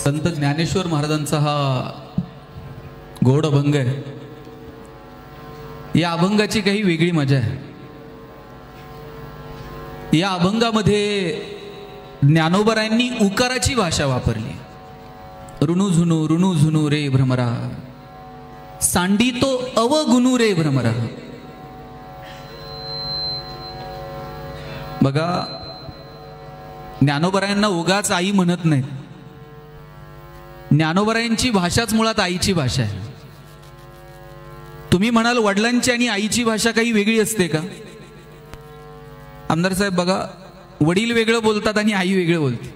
संत ज्ञानेश्वर महाराजांचा हा गोड अभंग आहे. या अभंगाची काही वेगळी मजा आहे. या अभंगामध्ये ज्ञानोबरायांनी उकाराची भाषा वापरली. ऋणू झुनू रे भ्रमरा, सांडी तो अवगुणू रे भ्रमरा. बघा, ज्ञानोबरायांना उगाच आई म्हणत नाहीत. ज्ञानोबरायांची भाषाच मुळात आईची भाषा आहे. तुम्ही म्हणाल वडिलांची आणि आईची भाषा काही वेगळी असते का? आमदार साहेब बघा, वडील वेगळं बोलतात आणि आई वेगळं बोलते.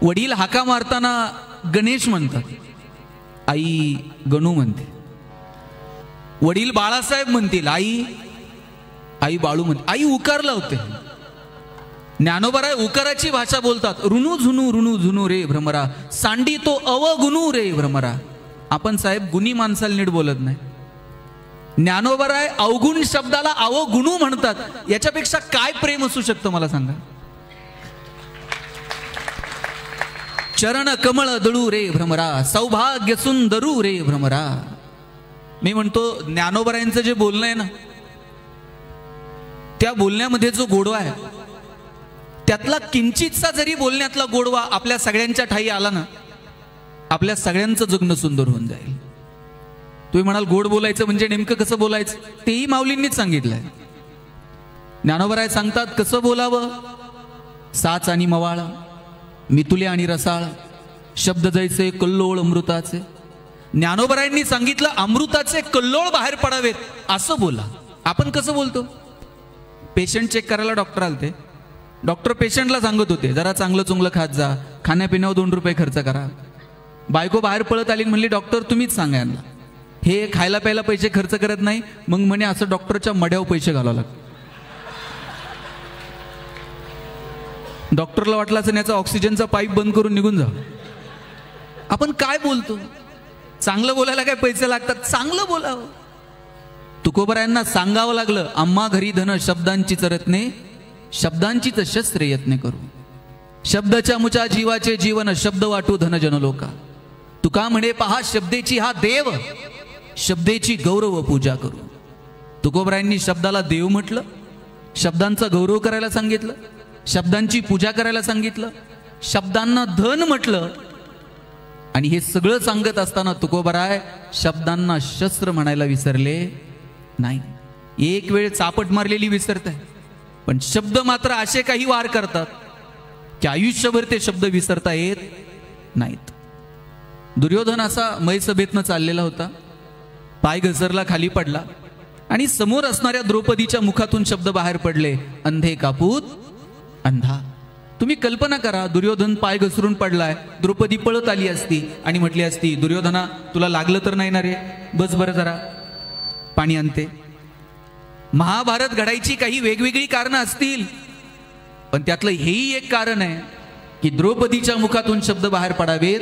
वडील हाका मारताना गणेश म्हणतात, आई गणू म्हणते. वडील बाळासाहेब म्हणतील, आई बाळू म्हणते. आई उकार लावते. ज्ञानोबराय उकाराची भाषा बोलतात. ऋणू झुनू रे भ्रमरा, सांडी तो अवगुणू रे भ्रमरा. आपण साहेब गुणी माणसाला नीट बोलत नाही. ज्ञानोबराय अवगुण शब्दाला अवगुणू म्हणतात. याच्यापेक्षा काय प्रेम असू शकतं मला सांगा? चरण कमळ दळू रे भ्रमरा, सौभाग्य सुंदरू रे भ्रमरा. मी म्हणतो ज्ञानोबरायांचं जे बोलणं आहे ना, त्या बोलण्यामध्ये जो गोडवा आहे, त्यातला किंचितसा जरी बोलण्यातला गोडवा आपल्या सगळ्यांच्या ठाई आला ना, आपल्या सगळ्यांचं जगणं सुंदर होऊन जाईल. तुम्ही म्हणाल गोड बोलायचं म्हणजे नेमकं कसं बोलायचं? तेही माऊलींनीच सांगितलंय. ज्ञानोबराय सांगतात कसं बोलावं. साच आणि मवाळ, मितुले आणि रसाळ, शब्द जैसे कल्लोळ अमृताचे. ज्ञानोबरायांनी सांगितलं अमृताचे कल्लोळ बाहेर पडावेत असं बोला. आपण कसं बोलतो? पेशंट चेक करायला डॉक्टर आलते. डॉक्टर पेशंटला सांगत होते, जरा चांगलं चुंगलं खात जा, खाण्यापिण्यावर 2 रुपये खर्च करा. बायको बाहेर पळत आली, म्हणली डॉक्टर तुम्हीच सांगा यांना, हे खायला प्यायला पैसे खर्च करत नाही. मग म्हणे असं डॉक्टरच्या मड्यावर पैसे घालावं लागतं. डॉक्टरला वाटलं असं याचा ऑक्सिजनचा पाईप बंद करून निघून जा. आपण काय बोलतो? चांगलं बोलायला काय पैसे लागतात? चांगलं बोलावं. तुकोबरायांना सांगावं लागलं, आम्हा घरी धन शब्दांचीच रत्ने, शब्दांचीच शस्त्रे यत्ने करू. शब्दाच्या मुचा जीवाचे जीवन, शब्द वाटू धन जनलोका. तुका म्हणे पहा शब्देची हा देव, शब्देची गौरव पूजा करू. तुकोबरायांनी शब्दाला देव म्हटलं, शब्दांचा गौरव करायला सांगितलं, शब्दांची पूजा करायला सांगितलं, शब्दांना धन म्हटलं. आणि हे सगळं सांगत असताना तुकोबराय शब्दांना शस्त्र म्हणायला विसरले नाही. एक वेळ चापट मारलेली विसरत आहे, पण शब्द मात्र असे काही वार करतात की आयुष्यभर ते शब्द विसरता येत नाहीत. दुर्योधन असा मैसभेतनं चाललेला होता. पाय घसरला, खाली पडला आणि समोर असणाऱ्या द्रौपदीच्या मुखातून शब्द बाहेर पडले, अंधे कापूत अंधा. तुम्ही कल्पना करा, दुर्योधन पाय घसरून पडलाय, द्रौपदी पळत आली असती आणि म्हटली असती, दुर्योधना तुला लागलं तर नाही ना रे, बस बरं जरा पाणी आणते. महाभारत घडायची काही वेगवेगळी कारणं असतील, पण त्यातलं हेही एक कारण आहे की द्रौपदीच्या मुखातून शब्द बाहेर पडावेत,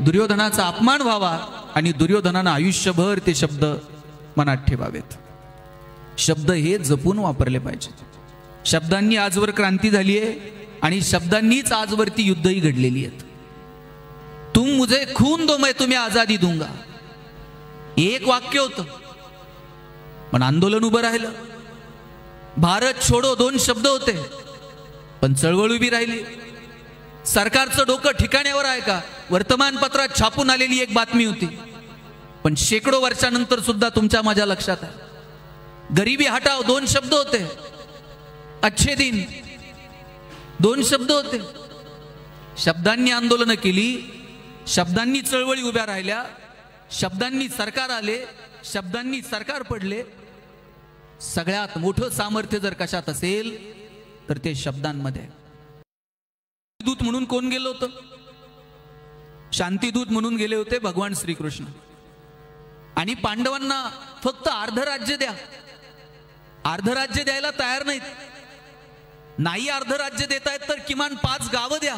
दुर्योधनाचा अपमान व्हावा आणि दुर्योधनानं आयुष्यभर ते शब्द मनात ठेवावेत. शब्द हे जपून वापरले पाहिजेत. शब्दांनी आजवर क्रांती झाली आहे आणि शब्दांनीच आजवरती युद्धही घडलेली आहेत. तुम मुझे खून दो मैं तुम्हें आजादी दूंगा, एक वाक्य होतं, पण आंदोलन उभं राहिलं. भारत छोडो 2 शब्द होते, पण चळवळ उभी राहिली. सरकारचं डोकं ठिकाण्यावर आहे का? वर्तमानपत्रात छापून आलेली एक बातमी होती, पण शेकडो वर्षानंतर सुद्धा तुमच्या माझ्या लक्षात आहे. गरिबी हटाव 2 शब्द होते, अच्छे दिन 2 शब्द होते. शब्दांनी आंदोलनं केली, शब्दांनी चळवळी उभ्या राहिल्या, शब्दांनी सरकार आले, शब्दांनी सरकार पडले. सगळ्यात मोठं सामर्थ्य जर कशात असेल तर ते शब्दांमध्ये. दूत म्हणून कोण गेलं होतं? शांतीदूत म्हणून गेले होते भगवान श्रीकृष्ण. आणि पांडवांना फक्त अर्ध राज्य द्या, अर्ध राज्य द्यायला तयार नाहीत. नाही अर्ध राज्य देत आहेत तर किमान 5 गावं द्या.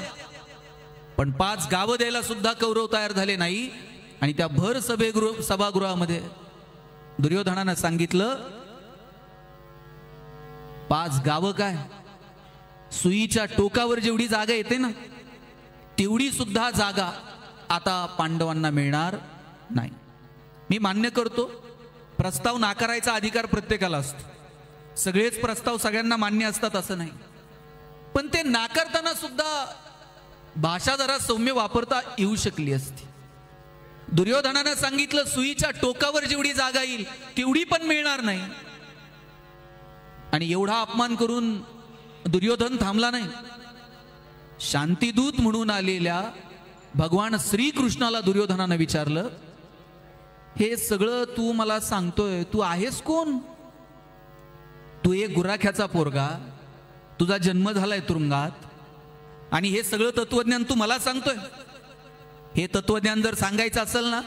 पण 5 गावं द्यायला सुद्धा कौरव तयार झाले नाही. आणि त्या भर सभागृहामध्ये दुर्योधनानं सांगितलं, 5 गावं काय, सुईच्या टोकावर जेवढी जागा येते ना तेवढी सुद्धा जागा आता पांडवांना मिळणार नाही. मी मान्य करतो, प्रस्ताव नाकारायचा अधिकार प्रत्येकाला असतो. सगळेच प्रस्ताव सगळ्यांना मान्य असतात असं नाही. पण ते नाकारताना सुद्धा भाषा जरा सौम्य वापरता येऊ शकली असती. दुर्योधनानं सांगितलं सुईच्या टोकावर जेवढी जागा येईल तेवढी पण मिळणार नाही. आणि एवढा अपमान करून दुर्योधन थांबला नाही. शांतिदूत म्हणून आलेल्या भगवान श्रीकृष्णाला दुर्योधनानं विचारलं, हे सगळं तू मला सांगतोय, तू आहेस कोण? तू एक गुराख्याचा पोरगा, तुझा जन्म झालाय तुरुंगात, आणि हे सगळं तत्वज्ञान तू मला सांगतोय? हे तत्वज्ञान जर सांगायचं असेल ना,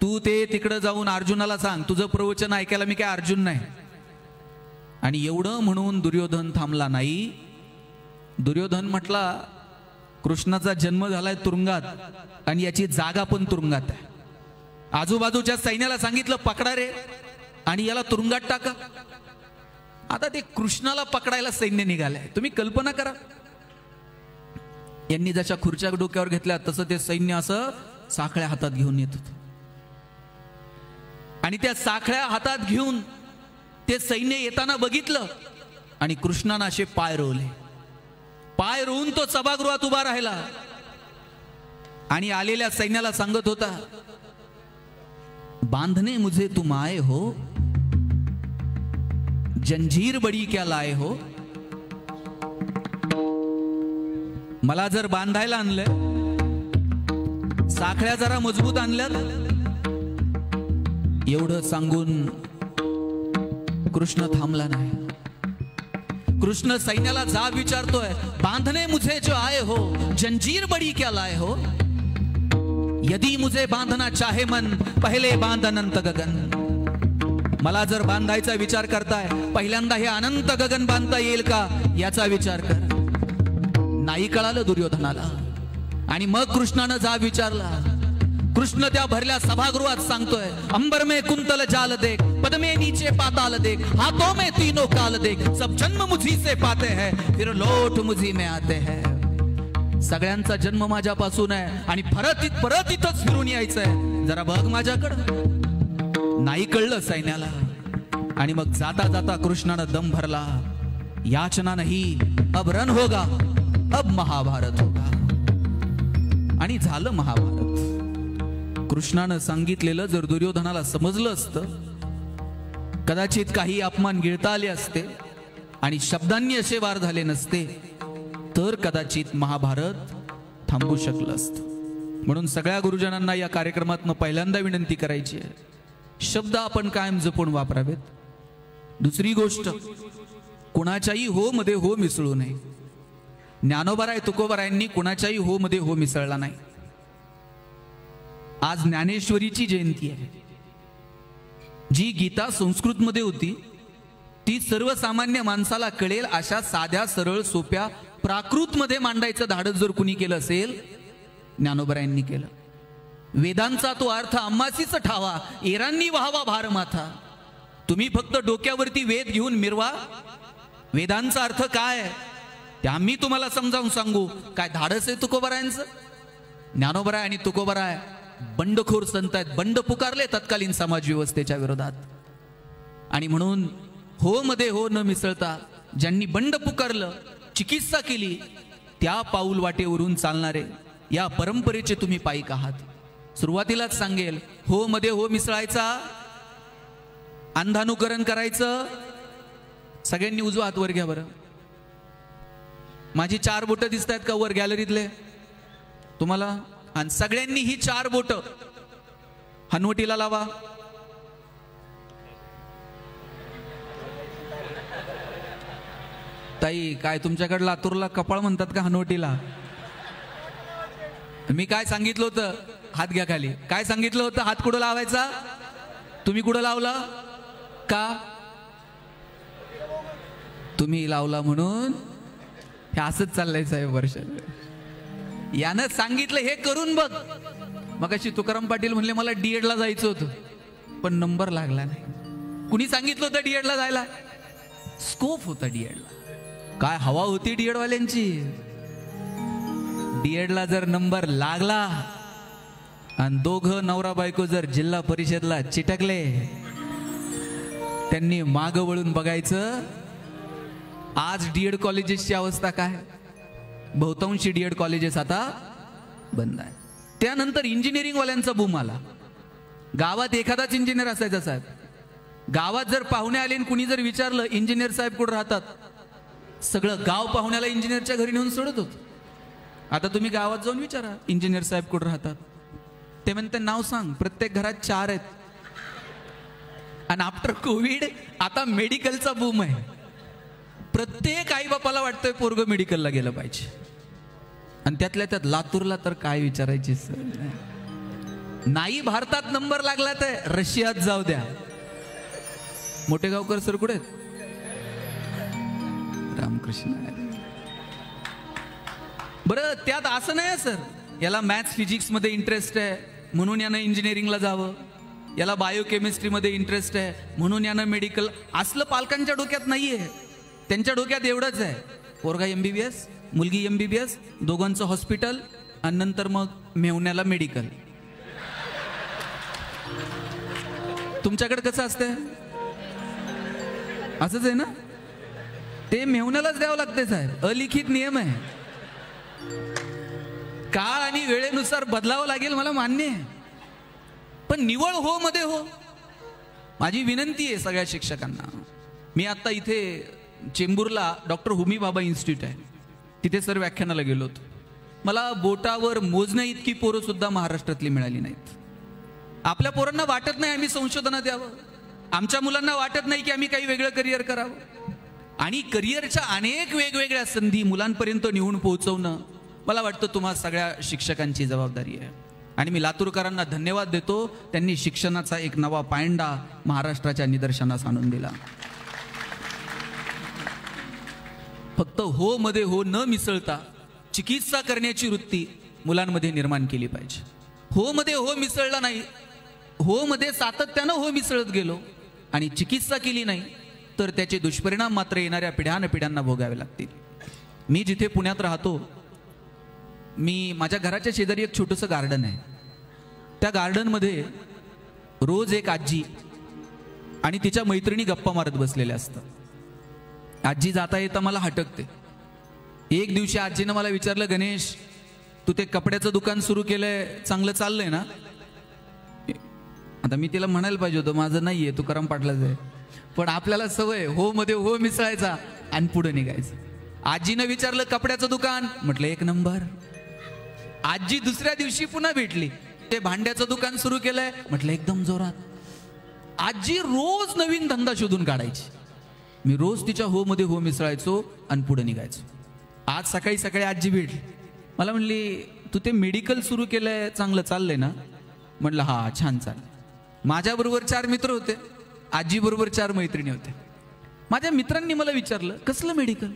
तू ते तिकडे जाऊन अर्जुनाला सांग, तुझं प्रवचन ऐकायला मी काय अर्जुन नाही. आणि एवढं म्हणून दुर्योधन थांबला नाही. दुर्योधन म्हटला, कृष्णाचा जन्म झालाय तुरुंगात आणि याची जागा पण तुरुंगात आहे. आजूबाजूच्या सैन्याला सांगितलं पकडा रे आणि याला तुरुंगात टाका. आता ते कृष्णाला पकडायला सैन्य निघालंय. तुम्ही कल्पना करा, यांनी जशा खुर्च्या डोक्यावर घेतल्या तसं ते सैन्य असं साखळ्या हातात घेऊन येत होतं. आणि त्या साखळ्या हातात घेऊन ते सैन्य येताना बघितलं आणि कृष्णानं असे पाय रोवले. पाय रोवून तो सभागृहात उभा राहिला आणि आलेल्या सैन्याला सांगत होता, बांधने मुझे तुम आए हो, जंजीर बड़ी क्या लाए हो. मला जर बांधायला आणलं, साखळ्या जरा मजबूत आणल्यात, एवढं सांगून कृष्ण थांबला नाही. कृष्ण सैन्याला जाब विचारतोय, बांधने मुझे जो आए हो, जंजीर बड़ी क्या लाए हो. यदि मुझे बांधना चाहे मन, पहले बांध अनंत गगन. मला जर बांधायचा विचार करताय, पहिल्यांदा हे अनंत गगन बांधता येईल का याचा विचार कर. नाही कळालं दुर्योधनाला. आणि मग कृष्णानं जाब विचारला. कृष्ण त्या भरल्या सभागृहात सांगतोय, अंबर में कुंतल जाल देख, पद में नीचे पाताल देख, हाथों में तीनों काल देख, सब जन्म मुझी से पाते हैं, फिर लौट मुझी में आते हैं. सगळ्यांचा जन्म माझ्यापासून आहे आणि परत इथंच फिरून यायचंय. जरा बघ माझ्याकडं. नाही कळलं सैन्याला. आणि मग जाता जाता कृष्णानं दम भरला, याचना नहीं अब रण होगा, अब महाभारत होगा. आणि झालं महाभारत. कृष्णानं सांगितलेलं जर दुर्योधनाला समजलं असतं, कदाचित काही अपमान गिळता आले असते आणि शब्दांनी असे वार झाले नसते, तर कदाचित महाभारत थांबू शकलं असतं. म्हणून सगळ्या गुरुजनांना या कार्यक्रमातनं पहिल्यांदा विनंती करायची आहे, शब्द आपण कायम जपून वापरावेत. दुसरी गोष्ट, कुणाच्याही हो मध्ये हो मिसळू नये. ज्ञानोबाराय तुकोबारायांनी कुणाच्याही हो मध्ये हो मिसळला नाही. आज ज्ञानेश्वरीची जयंती आहे. जी गीता संस्कृत मध्ये होती ती सर्वसामान्य माणसाला कळेल अशा साध्या सरळ सोप्या प्राकृत मध्ये मांडायचं धाडस जर कुणी केलं असेल, ज्ञानोबरायांनी केलं. वेदांचा तो अर्थ आम्हासीच ठावा, एरांनी व्हावा भार माथा. तुम्ही फक्त डोक्यावरती वेद घेऊन मिरवा. वेदांचा अर्थ काय ते आम्ही तुम्हाला समजावून सांगू. काय धाडस आहे तुकोबारायांचं? ज्ञानोबराय आणि तुकोबाराय बंडखोर संत आहेत. बंड पुकारले तत्कालीन समाज व्यवस्थेच्या विरोधात. आणि म्हणून हो मध्ये हो न मिसळता ज्यांनी बंड पुकारलं, चिकित्सा केली, त्या पाऊल वाटेवरून चालणारे या परंपरेचे तुम्ही पाईक आहात. सुरुवातीलाच सांगेल, हो मध्ये हो मिसळायचा, अंधानुकरण करायचं. सगळ्यांनी उजवा हात वर घ्या बरं. माझी 4 बोटं दिसत आहेत का वर गॅलरीतले तुम्हाला? आणि सगळ्यांनी ही 4 बोटं हनवटीला लावा. ताई, काय तुमच्याकडे लातूरला कपाळ म्हणतात का हनवटीला? मी काय सांगितलं होतं? हात घ्या खाली. काय सांगितलं होतं? हात कुठं लावायचा? तुम्ही कुठं लावला? का तुम्ही लावला म्हणून हे असंच चाललंय साहेब वर्ष. यानं सांगितलं हे करून बघ. मग अशी तुकाराम पाटील म्हणले मला डीएड ला जायचं होतं पण नंबर लागला नाही. कुणी सांगितलं होतं डीएड ला जायला? स्कोप होता डीएड ला. काय हवा होती डीएड वाल्यांची. डीएडला जर नंबर लागला आणि दोघं नवरा बायको जर जिल्हा परिषदला चिटकले, त्यांनी मागं वळून बघायचं आज डीएड कॉलेजेसची अवस्था काय. बहुतांशी डीएड कॉलेजेस आता बंद आहे. त्यानंतर इंजिनिअरिंग वाल्यांचा बूम आला. गावात एखादाच इंजिनियर असायचा साहेब. गावात जर पाहुणे आले आणि कुणी जर विचारलं इंजिनियर साहेब कुठे राहतात, सगळं गाव पाहुण्याला इंजिनियरच्या घरी नेऊन सोडत होत. आता तुम्ही गावात जाऊन विचारा इंजिनियर साहेब कुठे राहतात, ते म्हणते नाव सांग. प्रत्येक घरात 4 आहेत. आणि आफ्टर कोविड आता मेडिकलचा बूम आहे. प्रत्येक आई बापाला वाटतंय पोरगं मेडिकलला गेलं पाहिजे. आणि त्यातल्या त्यात लातूरला तर काय विचारायची नाही. भारतात नंबर लागला तर रशियात जाऊ द्या. मोठे गावकर सर कुठे आहेत? रामकृष्ण. बरं त्यात असं नाही सर, याला मॅथ्स फिजिक्स मध्ये इंटरेस्ट आहे म्हणून यानं इंजिनिअरिंगला जावं, याला बायोकेमिस्ट्री मध्ये इंटरेस्ट आहे म्हणून यानं मेडिकल. असलं पालकांच्या डोक्यात नाहीये. त्यांच्या डोक्यात एवढंच आहे, पोरगा MBBS, मुलगी MBBS, दोघांचं हॉस्पिटल आणि नंतर मग मेहुण्याला मेडिकल. तुमच्याकडे कसं असतंय? असंच आहे ना. ते मेहुण्यालाच द्यावं लागतंय साहेब, अलिखित नियम आहे. काळ आणि वेळेनुसार बदलावं लागेल, मला मान्य आहे. पण निवळ हो मध्ये हो. माझी विनंती आहे सगळ्या शिक्षकांना. मी आता इथे चेंबूरला डॉक्टर होमी भाभा इन्स्टिट्यूट आहे, तिथे सर व्याख्यानाला गेलो होतो. मला बोटावर मोजण्या इतकी पोरं सुद्धा महाराष्ट्रातली मिळाली नाहीत. आपल्या पोरांना वाटत नाही आम्ही संशोधनात यावं, आमच्या मुलांना वाटत नाही की आम्ही काही वेगळं करिअर करावं. आणि करिअरच्या अनेक वेगवेगळ्या संधी मुलांपर्यंत नेऊन पोहोचवणं मला वाटतं तुम्हा सगळ्या शिक्षकांची जबाबदारी आहे. आणि मी लातूरकरांना धन्यवाद देतो, त्यांनी शिक्षणाचा एक नवा पायंडा महाराष्ट्राच्या निदर्शनास आणून दिला. फक्त हो मध्ये हो न मिसळता चिकित्सा करण्याची वृत्ती मुलांमध्ये निर्माण केली पाहिजे. हो मध्ये हो मिसळला नाही, हो मध्ये सातत्यानं हो मिसळत गेलो आणि चिकित्सा केली नाही तर त्याचे दुष्परिणाम मात्र येणाऱ्या पिढ्यानपिढ्यांना भोगावे लागतील. मी जिथे पुण्यात राहतो, मी माझ्या घराच्या शेजारी एक छोटंसं गार्डन आहे. त्या गार्डनमध्ये रोज एक आजी आणि तिच्या मैत्रिणी गप्पा मारत बसलेल्या असतात. आजी जाता येता मला हटकते. एक दिवशी आजीनं मला विचारलं, गणेश तू ते कपड्याचं दुकान सुरू केलंय, चांगलं चाललंय ना? आता मी तिला म्हणायला पाहिजे होतं माझं नाहीये, तुकाराम पाटलाच आहे. पण आपल्याला सवय हो मध्ये हो मिसळायचा आणि पुढे निघायचं. आजीनं विचारलं कपड्याचं दुकान, म्हटलं 1 नंबर. आजी दुसऱ्या दिवशी पुन्हा भेटली, ते भांड्याचं दुकान सुरू केलंय, म्हटलं एकदम जोरात. आजी रोज नवीन धंदा शोधून काढायची. मी रोज तिच्या हो मध्ये हो मिसळायचो आणि पुढे निघायचो. आज सकाळी सकाळी आजी भेटली, मला म्हणली तू ते मेडिकल सुरू केलंय, चांगलं चाललंय ना? म्हटलं हा छान चाललंय. माझ्याबरोबर 4 मित्र होते, आजी बरोबर 4 मैत्रिणी होते. माझ्या मित्रांनी मला विचारलं कसलं मेडिकल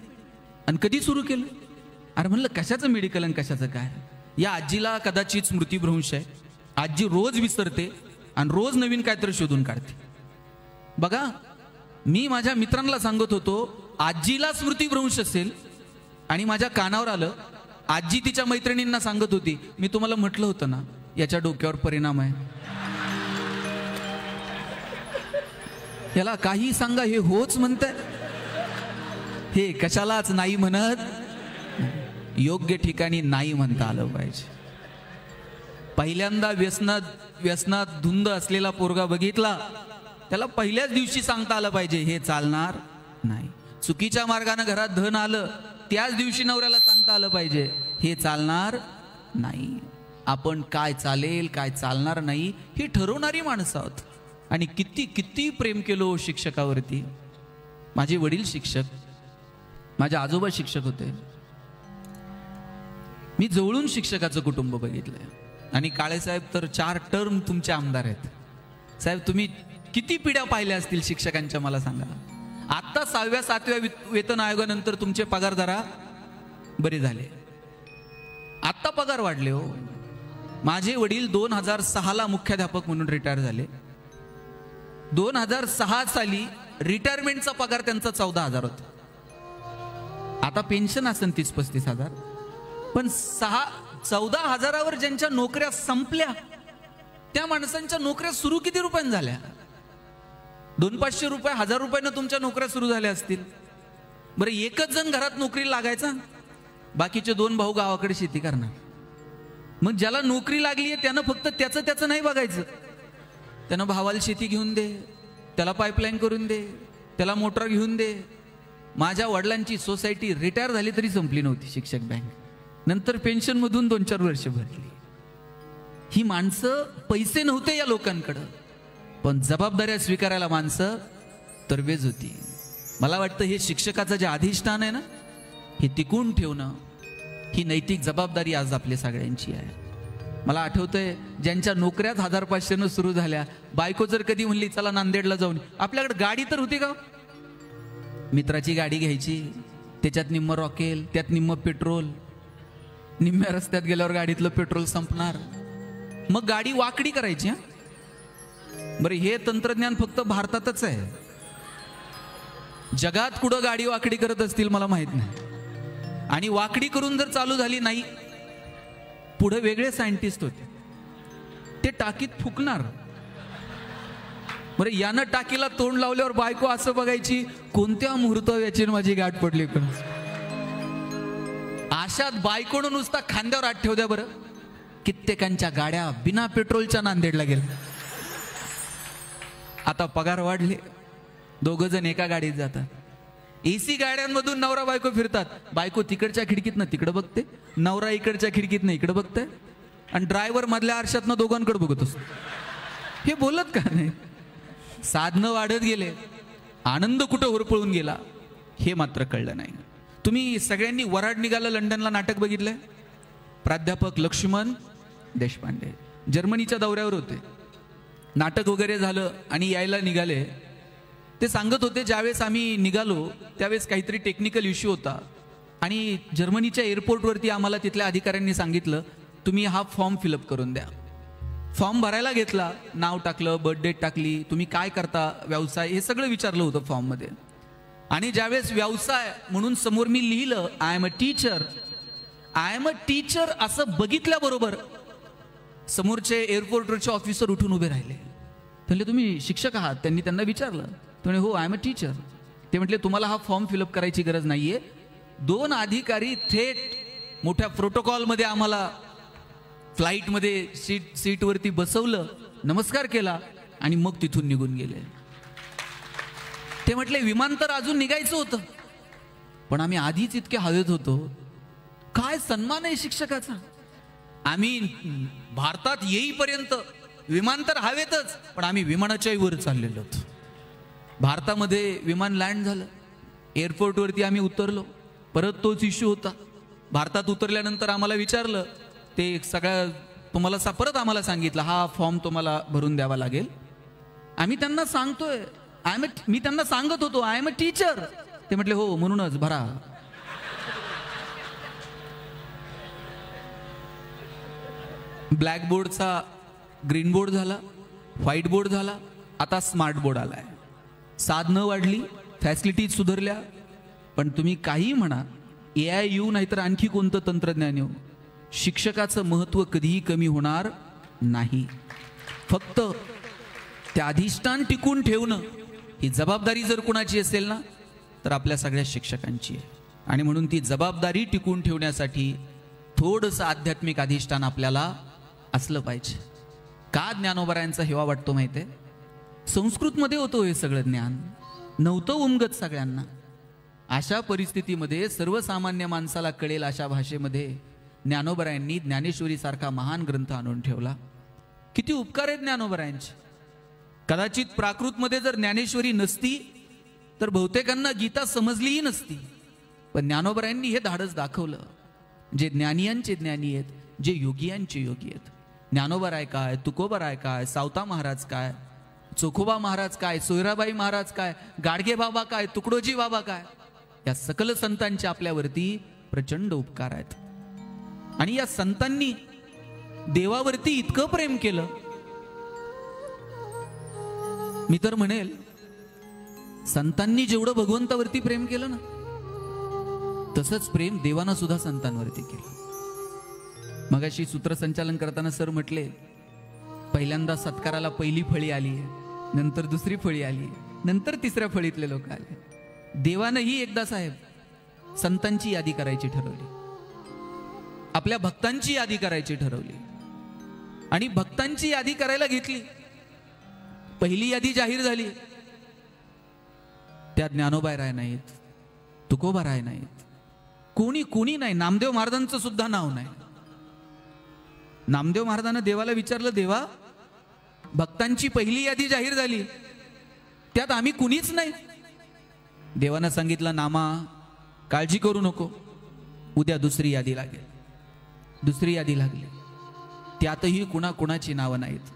आणि कधी सुरू केलं? अरे म्हणलं कशाचं मेडिकल आणि कशाचं काय? या आजीला कदाचित स्मृतिभ्रंश आहे. आजी रोज विसरते आणि रोज नवीन काहीतरी शोधून काढते. बघा, मी माझ्या मित्रांना सांगत होतो आजीला स्मृतिभ्रंश असेल आणि माझ्या कानावर आलं. आजी तिच्या मैत्रिणींना सांगत होती, मी तुम्हाला म्हटलं होतं ना याच्या डोक्यावर परिणाम आहे. याला काही सांगा हे होच म्हणताय, हे कशालाच नाही म्हणत. योग्य ठिकाणी नाही म्हणता आलं पाहिजे. पहिल्यांदा व्यसनात धुंद असलेला पोरगा बघितला, त्याला पहिल्याच दिवशी सांगता आलं पाहिजे हे चालणार नाही. चुकीच्या मार्गाने घरात धन आलं, त्याच दिवशी नवऱ्याला सांगता आलं पाहिजे हे चालणार नाही. आपण काय चालेल काय चालणार नाही ही ठरवणारी माणसं आहोत. आणि किती किती प्रेम केलो शिक्षकावरती. माझे वडील शिक्षक, माझे आजोबा शिक्षक होते. मी जवळून शिक्षकाचं कुटुंब बघितलंय. आणि काळेसाहेब तर 4 टर्म तुमचे आमदार आहेत. साहेब तुम्ही किती पिढ्या पाहिल्या असतील शिक्षकांच्या मला सांगा. आता 6व्या 7व्या वेतन आयोगानंतर तुमचे पगार जरा बरे झाले, आता पगार वाढले हो. माझे वडील 2006ला मुख्याध्यापक म्हणून रिटायर झाले. 2006 साली रिटायरमेंटचा पगार त्यांचा 14,000 होता. आता पेन्शन असेल 30-35 हजार. पण 14,000 ज्यांच्या नोकऱ्या संपल्या त्या माणसांच्या नोकऱ्या सुरू किती रुपयाने झाल्या? 200-500 रुपये, 1000 रुपयानं तुमच्या नोकऱ्या सुरू झाल्या असतील. बरं, एकच जण घरात नोकरी लागायचा, बाकीचे 2 भाऊ गावाकडे शेती करणार. मग ज्याला नोकरी लागली आहे त्यानं फक्त त्याचं नाही बघायचं. त्यानं भावाला शेती घेऊन दे, त्याला पाईपलाईन करून दे, त्याला मोटर घेऊन दे. माझ्या वडिलांची सोसायटी रिटायर झाली तरी संपली नव्हती शिक्षक बँक. नंतर पेन्शनमधून 2-4 वर्ष भरली. ही माणसं, पैसे नव्हते या लोकांकडं, पण जबाबदाऱ्या स्वीकारायला माणसं तरबेज होती. मला वाटतं हे शिक्षकाचं जे अधिष्ठान आहे ना, हे टिकून ठेवणं ही नैतिक जबाबदारी आज आपल्या सगळ्यांची आहे. मला आठवतंय ज्यांच्या नोकऱ्याच 1500 सुरू झाल्या, बायको जर कधी म्हणली चला नांदेडला जाऊन, आपल्याकडे गाडी तर होती का? मित्राची गाडी घ्यायची, त्याच्यात निम्म रॉकेल, त्यात निम्म पेट्रोल. निम्म्या रस्त्यात गेल्यावर गाडीतलं पेट्रोल संपणार, मग गाडी वाकडी करायची. बरं, हे तंत्रज्ञान फक्त भारतातच आहे. जगात कुठं गाडी वाकडी करत असतील मला माहित नाही. आणि वाकडी करून जर चालू झाली नाही, पुढे वेगळे सायंटिस्ट होते, ते टाकीत फुकणार. बरं, यानं टाकीला तोंड लावल्यावर बायको असं बघायची, कोणत्या मुहूर्त याची माझी गाठ पडली. पण अशात बायकोनं नुसता खांद्यावर हात ठेवू द्या बरं, कित्येकांच्या गाड्या बिना पेट्रोलच्या नांदेडला गेल्या. आता पगार वाढले, 2 जण एका गाडीत जातात. एसी गाड्यांमधून नवरा बायको फिरतात. बायको तिकडच्या खिडकीतनं तिकडं बघते, नवरा इकडच्या खिडकीतनं इकडं बघते, आणि ड्रायव्हर मधल्या आरशातनं दोघांकडे बघत असतो. हे बोलत का नाही? साधनं वाढत गेले, आनंद कुठं होरपळून गेला हे मात्र कळलं नाही. तुम्ही सगळ्यांनी वराड निघालं लंडनला नाटक बघितलंय? प्राध्यापक लक्ष्मण देशपांडे जर्मनीच्या दौऱ्यावर होते. नाटक वगैरे झालं आणि यायला निघाले. ते सांगत होते ज्यावेळेस आम्ही निघालो त्यावेळेस काहीतरी टेक्निकल इश्यू होता, आणि जर्मनीच्या एअरपोर्टवरती आम्हाला तिथल्या अधिकाऱ्यांनी सांगितलं तुम्ही हा फॉर्म फिलअप करून द्या. फॉर्म भरायला घेतला, नाव टाकलं, बर्थ डेट टाकली, तुम्ही काय करता, व्यवसाय, हे सगळं विचारलं होतं फॉर्ममध्ये. आणि ज्यावेळेस व्यवसाय म्हणून समोर मी लिहिलं आय एम अ टीचर असं बघितल्याबरोबर समोरचे एअरपोर्टवरचे ऑफिसर उठून उभे राहिले. म्हणले तुम्ही शिक्षक आहात? त्यांनी त्यांना विचारलं. ते म्हणे हो आय एम अ टीचर. ते म्हटले तुम्हाला हा फॉर्म फिलअप करायची गरज नाहीये. 2 अधिकारी थेट मोठ्या प्रोटोकॉलमध्ये आम्हाला फ्लाईटमध्ये सीटवरती बसवलं, नमस्कार केला आणि मग तिथून निघून गेले. ते म्हटले विमान तर अजून निघायचं होतं, पण आम्ही आधीच इतके हवेत होतो. काय सन्मान आहे शिक्षकाचा. आम्ही भारतात येईपर्यंत विमान तर हवेतच, पण आम्ही विमानाच्याही वर चाललेलो होतो. भारतामध्ये विमान लँड झालं, एअरपोर्टवरती आम्ही उतरलो, परत तोच इश्यू होता. भारतात उतरल्यानंतर आम्हाला विचारलं, ते सगळ्या तुम्हाला परत आम्हाला सांगितलं हा फॉर्म तुम्हाला भरून द्यावा लागेल. आम्ही त्यांना सांगतोय मी त्यांना सांगत होतो आय एम अ टीचर. ते म्हटले हो म्हणूनच भरा. ब्लॅक बोर्डचा ग्रीन बोर्ड झाला, व्हाईट बोर्ड झाला, आता स्मार्ट बोर्ड आलाय. साधनं वाढली, फॅसिलिटीज सुधारल्या, पण तुम्ही काही म्हणा, AI येऊ नाहीतर आणखी कोणतं तंत्रज्ञान येऊ, शिक्षकाचं महत्व कधीही कमी होणार नाही. फक्त त्या अधिष्ठान टिकून ठेवणं ही जबाबदारी जर कुणाची असेल ना, तर आपल्या सगळ्या शिक्षकांची आहे. आणि म्हणून ती जबाबदारी टिकून ठेवण्यासाठी थोडंसं आध्यात्मिक अधिष्ठान आपल्याला असलं पाहिजे. का ज्ञानोबरायांचा हेवा वाटतो माहितीये? संस्कृतमध्ये होतं हे सगळं ज्ञान, नव्हतं उमगत सगळ्यांना. अशा परिस्थितीमध्ये सर्वसामान्य माणसाला कळेल अशा भाषेमध्ये ज्ञानोबरायांनी ज्ञानेश्वरी सारखा महान ग्रंथ आणून ठेवला. किती उपकार आहेत ज्ञानोबरायांचे. कदाचित प्राकृतमध्ये जर ज्ञानेश्वरी नसती तर बहुतेकांना गीता समजलीही नसती. पण ज्ञानोबरायांनी हे धाडस दाखवलं. जे ज्ञानियांचे ज्ञानी आहेत, जे योगियांचे योगी आहेत. ज्ञानोबराय काय, तुकोबराय काय, सावता महाराज काय, चोखोबा महाराज काय, सोयराबाई महाराज काय, गाडगे बाबा काय, तुकडोजी बाबा काय, या सकल संतांचे आपल्यावरती प्रचंड उपकार आहेत. आणि या संतांनी देवावरती इतकं प्रेम केलं, मी तर म्हणेल संतांनी जेवढं भगवंतावरती प्रेम केलं ना, तसंच प्रेम देवानं सुद्धा संतांवरती केलं. मगाशी सूत्रसंचालन करताना सर म्हटले, पहिल्यांदा सत्काराला पहिली फळी आली आहे, नंतर दुसरी फळी आली, नंतर तिसऱ्या फळीतले लोक आले. देवानंही एकदा साहेब संतांची यादी करायची ठरवली, आपल्या भक्तांची यादी करायची ठरवली आणि भक्तांची यादी करायला घेतली. पहिली यादी जाहीर झाली. त्यात ज्ञानोबाराय नाहीत, तुकोबाराय नाहीत, कोणी नाही. नामदेव महाराजांचं सुद्धा नाव नाही. नामदेव महाराजांना देवाला विचारलं, देवा भक्तांची पहिली यादी जाहीर झाली, त्यात आम्ही कुणीच नाही. देवानं सांगितलं, नामा काळजी करू नको, उद्या दुसरी यादी लागेल. दुसरी यादी लागली, त्यातही कुणाची नावं नाहीत.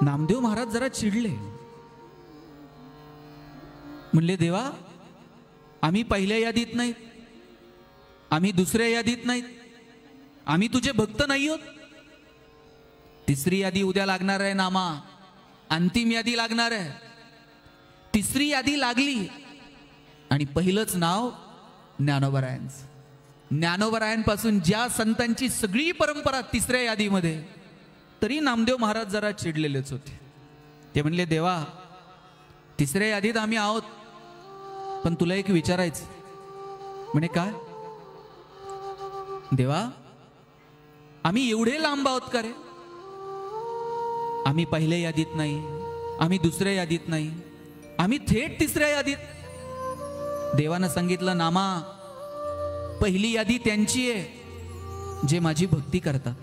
नामदेव महाराज जरा चिडले, म्हणले, देवा आम्ही पहिल्या यादीत नाहीत, आम्ही दुसऱ्या यादीत नाहीत, आम्ही तुझे भक्त नाही आहोत. तिसरी यादी उद्या लागणार आहे नामा, अंतिम यादी लागणार आहे. तिसरी यादी लागली आणि पहिलंच नाव ज्ञानोबारायांचं. ज्ञानोबारायांपासून ज्या संतांची सगळी परंपरा तिसऱ्या यादीमध्ये, तरी नामदेव महाराज जरा चिडलेलेच होते. ते म्हणले, देवा तिसऱ्या यादीत आम्ही आहोत, पण तुला एक विचारायचं. म्हणे, काय? देवा आम्ही एवढे लांब आहोत का रे? आम्ही पहिल्या यादीत नाही, आम्ही दुसऱ्या यादीत नाही, आम्ही थेट तिसऱ्या यादीत. देवानं सांगितलं, नामा पहिली यादी त्यांची आहे जे माझी भक्ती करतात,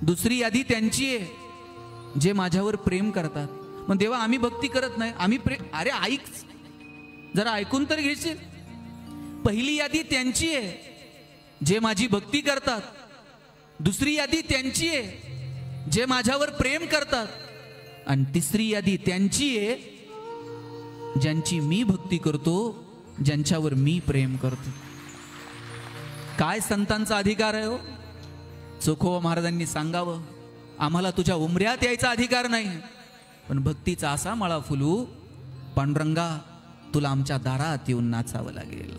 दुसरी यादी त्यांची आहे जे माझ्यावर प्रेम करतात. मग देवा आम्ही भक्ती करत नाही, आम्ही अरे ऐक जरा, ऐकून तर घेशील. पहिली यादी त्यांची आहे जे माझी भक्ती करतात, दुसरी यादी त्यांची आहे जे माझ्यावर प्रेम करतात, आणि तिसरी यादी त्यांची आहे ज्यांची मी भक्ती करतो, ज्यांच्यावर मी प्रेम करतो. काय संतांचा अधिकार आहे हो? चोखोबा महाराजांनी सांगावं, आम्हाला तुझ्या उमऱ्यात यायचा अधिकार नाही, पण भक्तीचा असा मळा फुलू, पांडुरंगा तुला आमच्या दारात येऊन नाचावं लागेल.